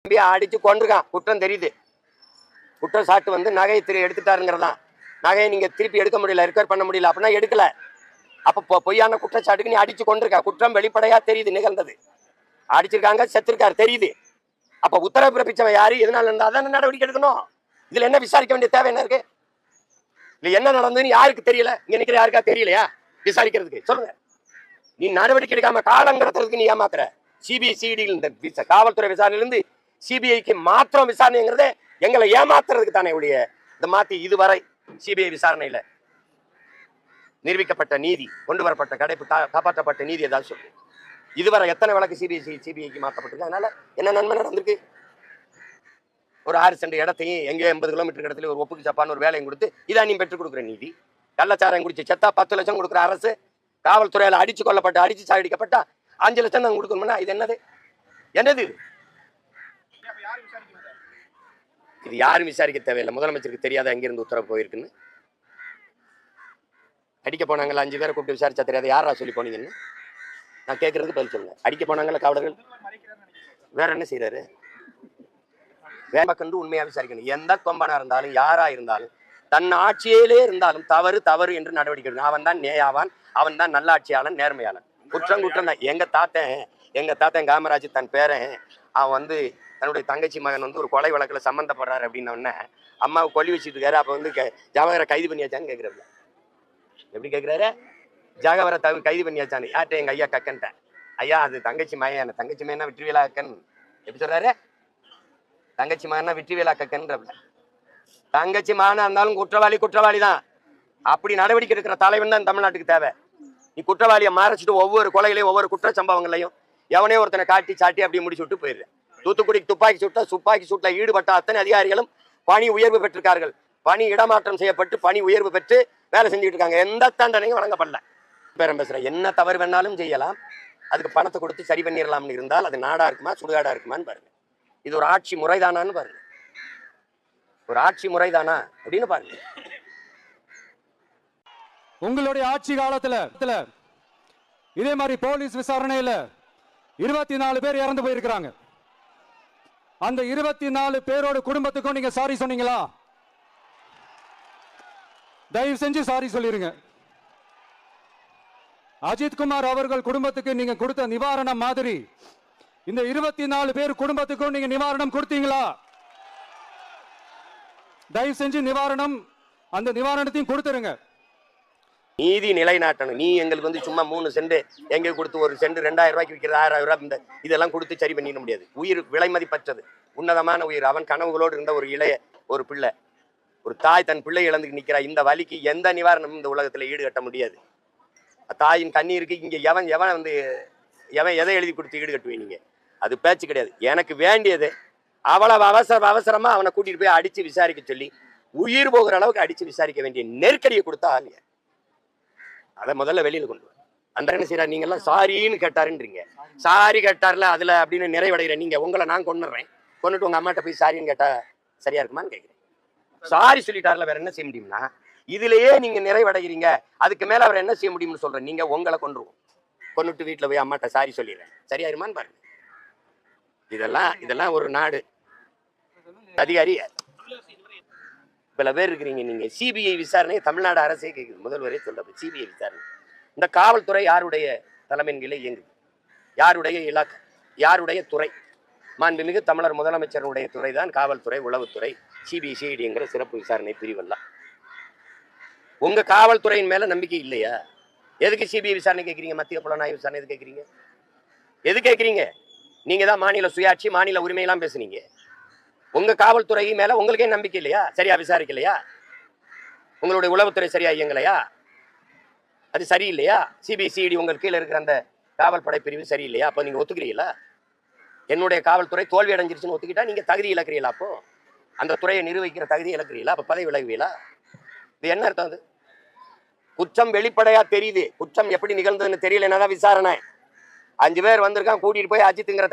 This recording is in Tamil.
தம்பியை அடிச்சு கொண்டிருக்கான், குற்றம் தெரியுது. குற்றச்சாட்டு வந்து நகையை எடுத்துட்டாருங்கிறதான். நகையை நீங்க திருப்பி எடுக்க முடியல, ரெக்கவர் பண்ண முடியல அப்படின்னா எடுக்கல. அப்ப பொய்யான குற்றச்சாட்டுக்கு நீ அடிச்சு கொண்டிருக்க, குற்றம் வெளிப்படையா தெரியுது, நிகழ்ந்தது. அடிச்சிருக்காங்க, செத்துருக்காரு தெரியுது. அப்ப உத்தரவு பிறப்பிச்சவன் யாரு, எதனால இருந்தா அதான் நடவடிக்கை எடுக்கணும். இதுல என்ன விசாரிக்க வேண்டிய தேவை என்ன இருக்கு? இல்ல என்ன நடந்ததுன்னு யாருக்கு தெரியல? இங்க நிக்கிற யாருக்கா தெரியலையா விசாரிக்கிறதுக்கு? சொல்லுங்க. நீ நடவடிக்கை எடுக்காம காலங்கிறதுக்கு நீ ஏமாத்துற. சிபிசிடி இந்த காவல்துறை விசாரணையிலிருந்து சிபிஐக்கு மாத்திரம் விசாரணைங்கிறதே எங்களை ஏமாத்துறதுக்கு தானே ஒழிய இந்த மாத்தி இதுவரை சிபிஐ விசாரணையில நிரூபிக்கப்பட்ட நீதி, கொண்டு வரப்பட்ட காப்பாற்றப்பட்ட நீதி ஏதாவது சொல்லு. இதுவரை எத்தனை வழக்கு சிபிஐக்கு மாற்றப்பட்டிருக்கு? அதனால என்ன நன்மை நடந்திருக்கு? ஒரு 6 சென்ட் இடத்தையும் எங்கேயோ 80 கிலோமீட்டர் இடத்துல ஒரு ஒப்புக்கு சப்பான்னு ஒரு வேலையும் கொடுத்து இதான் நீ பெற்றுக் கொடுக்குற நீதி. கள்ளச்சாரம் குடிச்சு செத்தா 10 லட்சம் கொடுக்குற அரசு, காவல்துறையில அடிச்சு கொல்லப்பட்ட, அடிச்சு சாடிக்கப்பட்டா 5 லட்சம் தான் கொடுக்கணும்னா இது என்னது? என்னது இது? யாரும் விசாரிக்க தேவையில்லை. முதலமைச்சருக்கு தெரியாத எங்கிருந்து உத்தரவு போயிருக்குன்னு. அடிக்க போனாங்களா 5 பேரை கூப்பிட்டு விசாரிச்சா தெரியாத யாரா சொல்லி போனீங்கன்னு நான் கேட்கறதுக்கு பதில் சொல்லுங்க. அடிக்க போனாங்களா காவலர்கள்? வேற என்ன செய்யறாரு? வேலை கண்டு உண்மையா விசாரிக்கணும். எந்த கொம்பனா இருந்தாலும் யாரா இருந்தாலும் தன் ஆட்சியிலே இருந்தாலும் தவறு தவறு என்று நடவடிக்கை எடுக்கணும். அவன் தான் நேயாவான், அவன் தான் நல்லாட்சியாளன், நேர்மையாளன். குற்றம் குற்றம் தான். எங்க தாத்தன் காமராஜ் தன் பேரன் அவன் வந்து தன்னுடைய தங்கச்சி மகன் வந்து ஒரு கொலை வழக்குல சம்மந்தப்படுறாரு அப்படின்ன அம்மாவை கொல்லி வச்சுட்டு இருக்காரு. அப்ப வந்து ஜவஹரை கைது பண்ணியாச்சான்னு கேட்கிறாரு. எப்படி கேட்கிறாரு? ஜவஹரை கைது பண்ணியாச்சான்னு. யார்கிட்ட? எங்க ஐயா கக்கன்ட்டேன். ஐயா அது தங்கச்சி மகன், தங்கச்சி மகனா வெற்றிவேலா கக்கன். எப்படி சொல்றாரு? தங்கச்சி மகனா வெற்றிவேலா கக்கன். தங்கச்சி மகனா இருந்தாலும் குற்றவாளி தான். அப்படி நடவடிக்கை எடுக்கிற தலைவன் தான் தமிழ்நாட்டுக்கு தேவை. நீ குற்றவாளியை மறைச்சிட்டு ஒவ்வொரு கொலைகளையும் ஒவ்வொரு குற்ற சம்பவங்களையும் எவனே ஒருத்தனை காட்டி சாட்டி அப்படி முடிச்சு விட்டு போயிடுறேன். தூத்துக்குடிக்கு துப்பாக்கி சூட்டில் ஈடுபட்ட அத்தனை அதிகாரிகளும் பணி உயர்வு பெற்றிருக்கார்கள். பணி இடமாற்றம் செய்யப்பட்டு பணி உயர்வு பெற்று வேலை செஞ்சுட்டு இருக்காங்க. எந்த தண்டனையும் வழங்கப்படல. பேரம் பேசுறேன். என்ன தவறு வேணாலும் செய்யலாம், அதுக்கு பணத்தை கொடுத்து சரி பண்ணிடலாம்னு இருந்தால் அது நாடா இருக்குமா சுடுகாடா இருக்குமான்னு பாருங்க. இது ஒரு ஆட்சி முறைதானான்னு பாருங்க. ஒரு ஆட்சி முறைதானா அப்படின்னு பாருங்க. உங்களுடைய ஆட்சி காலத்துல இதே மாதிரி போலீஸ் விசாரணையில 24 பேர் இறந்து போயிருக்கிறாங்க. அந்த 24 பேரோட குடும்பத்துக்கும் நீங்க சாரி சொன்னீங்களா? தயவு செஞ்சு சாரி சொல்லிருங்க. அஜித்குமார் அவர்கள் குடும்பத்துக்கு நீங்க கொடுத்த நிவாரணம் மாதிரி இந்த 24 பேர் குடும்பத்துக்கும் நீங்க நிவாரணம் கொடுத்தீங்களா? தயவு செஞ்சு அந்த நிவாரணத்தையும் கொடுத்துருங்க. நீதி நிலைநாட்டணும். நீ எங்களுக்கு வந்து சும்மா 3 சென்ட் எங்க கொடுத்து ஒரு சென்ட் 2000 ரூபாய்க்கு விற்கிறது 1000 ரூபாய் இந்த இதெல்லாம் கொடுத்து சரி பண்ணிட முடியாது. உயிர் விலை மதிப்பற்றது, உன்னதமான உயிர். அவன் கனவுகளோடு இருந்த ஒரு பிள்ளை, ஒரு தாய் தன் பிள்ளை இழந்து நிற்கிறா. இந்த வலிக்கு எந்த நிவாரணமும் இந்த உலகத்துல ஈடுகட்ட முடியாது. தாயின் கண்ணீருக்கு இங்க எவன் எதை எழுதி கொடுத்து ஈடுகட்டுவீங்க? நீங்க அது பேச்சு கிடையாது. எனக்கு வேண்டியது அவ்வளவு அவசரமா அவனை கூட்டிட்டு போய் அடிச்சு விசாரிக்க சொல்லி உயிர் போகிற அளவுக்கு அடிச்சு விசாரிக்க வேண்டிய நெருக்கடியை கொடுத்தா ஆளுங்க. அதை முதல்ல வெளியில கொண்டு வர. அந்த என்ன செய்யறாரு? நீங்க எல்லாம் சாரின்னு கேட்டாருன்றீங்க. சாரி கேட்டார்ல அதுல அப்படின்னு நிறைவடைகிற நீங்க உங்களை நான் கொண்டுறேன். கொண்டுட்டு உங்க அம்மாட்ட போய் சாரின்னு கேட்டா சரியா இருக்குமான்னு கேட்கிறேன். சாரி சொல்லிட்டாருல, வேற என்ன செய்ய முடியும்னா இதுலயே நீங்க நிறைவடைகிறீங்க. அதுக்கு மேல அவர் என்ன செய்ய முடியும்னு சொல்றேன். நீங்க உங்களை கொண்டுட்டு வீட்டுல போய் அம்மாட்ட சாரி சொல்லிடுறேன், சரியாயிருமான்னு பாருங்க. இதெல்லாம் ஒரு நாடு அதிகாரி பல பேர் இருக்கிறீங்க. நீங்க சிபிஐ விசாரணை தமிழ்நாடு அரசே கேட்குது. முதல்வரே சொல்றது சிபிஐ விசாரணை. இந்த காவல்துறை யாருடைய தலைமையின் கீழே இயங்குது? யாருடைய இலாக்கா? யாருடைய துறை? மாண்புமிகு தமிழர் முதலமைச்சருடைய துறை தான் காவல்துறை, உளவுத்துறை, சிபிசிஐடிங்கிற சிறப்பு விசாரணை பிரிவெல்லாம். உங்க காவல்துறையின் மேல நம்பிக்கை இல்லையா? எதுக்கு சிபிஐ விசாரணை கேட்குறீங்க? மத்திய புலனாய்வு விசாரணை எது கேட்குறீங்க? எது கேட்குறீங்க? நீங்க தான் மாநில சுயாட்சி, மாநில உரிமையெல்லாம் பேசுனீங்க. உங்க காவல்துறை மேல உங்களுக்கே நம்பிக்கை இல்லையா? சரியா விசாரிக்கலையா? உங்களுடைய உளவுத்துறை சரியா இயங்கலையா? அது சரியில்லையா? சிபிசிஐடி உங்களுக்கு கீழே இருக்கிற அந்த காவல் படை பிரிவு சரியில்லையா? அப்போ நீங்க ஒத்துக்கிறீங்களா? என்னுடைய காவல்துறை தோல்வி அடைஞ்சிருச்சுன்னு ஒத்துக்கிட்டா நீங்க தகுதி இழக்கிறீங்களா? அப்போ அந்த துறையை நிர்வகிக்கிற தகுதி இழக்கிறீங்களா? அப்ப பதவி விலகுவீங்களா? இது என்ன அர்த்தம்? அது குற்றம் வெளிப்படையா தெரியுது. குற்றம் எப்படி நிகழ்ந்ததுன்னு தெரியலன்னா விசாரணை. 5 பேர் வந்திருக்கான், கூட்டிட்டு போய் அஜித்துங்கிற